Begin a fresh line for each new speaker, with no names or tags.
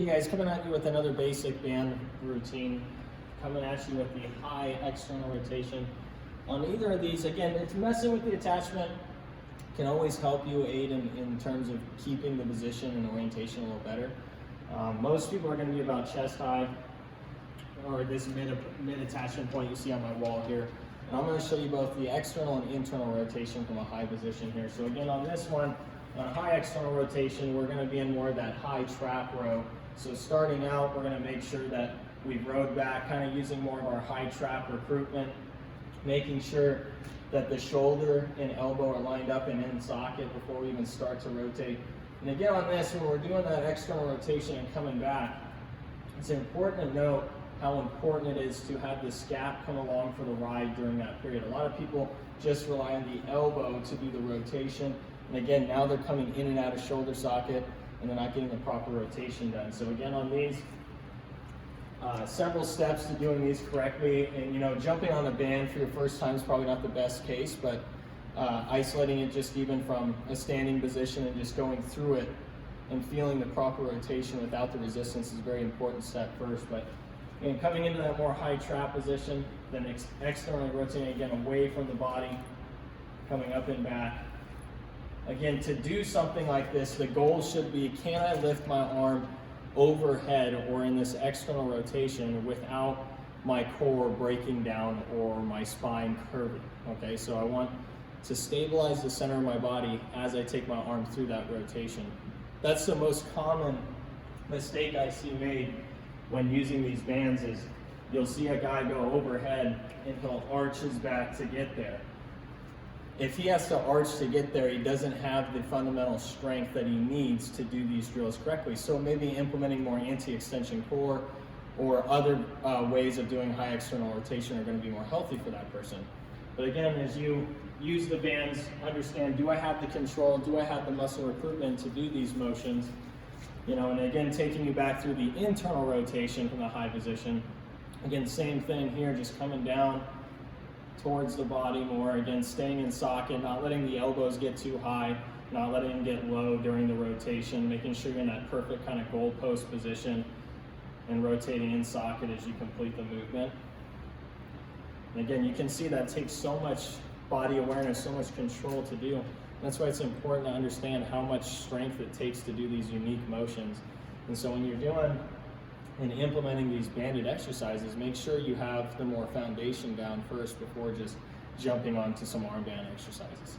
Hey guys, coming at you with another basic band routine. Coming at you with the high external rotation. On either of these, again, it's messing with the attachment can always help you aid in terms of keeping the position and orientation a little better. Most people are going to be about chest high, or this mid attachment point you see on my wall here. And I'm going to show you both the external and internal rotation from a high position here. So again, on this one, on a high external rotation, we're going to be in more of that high trap row. So starting out, we're going to make sure that we've rowed back, kind of using more of our high trap recruitment, making sure that the shoulder and elbow are lined up and in socket before we even start to rotate. And again, on this, when we're doing that external rotation and coming back, it's important to note how important it is to have the scap come along for the ride during that period. A lot of people just rely on the elbow to do the rotation. And again, now they're coming in and out of shoulder socket and they're not getting the proper rotation done. So again, on these, several steps to doing these correctly. And jumping on a band for your first time is probably not the best case, but isolating it just even from a standing position and just going through it and feeling the proper rotation without the resistance is a very important step first. But coming into that more high trap position, then externally rotating again away from the body, coming up and back. Again, to do something like this, the goal should be, can I lift my arm overhead or in this external rotation without my core breaking down or my spine curving? Okay, so I want to stabilize the center of my body as I take my arm through that rotation. That's the most common mistake I see made when using these bands is you'll see a guy go overhead and he'll arch his back to get there. If he has to arch to get there, he doesn't have the fundamental strength that he needs to do these drills correctly. So maybe implementing more anti-extension core or other ways of doing high external rotation are going to be more healthy for that person. But again, as you use the bands, understand, do I have the control, do I have the muscle recruitment to do these motions? And again, taking you back through the internal rotation from the high position. Again, same thing here, just coming down towards the body more, again, staying in socket, not letting the elbows get too high, not letting them get low during the rotation, making sure you're in that perfect kind of goalpost position and rotating in socket as you complete the movement. And again, you can see that takes so much body awareness, so much control to do. That's why it's important to understand how much strength it takes to do these unique motions. And so when you're doing and implementing these banded exercises, make sure you have the more foundation down first before just jumping onto some armband exercises.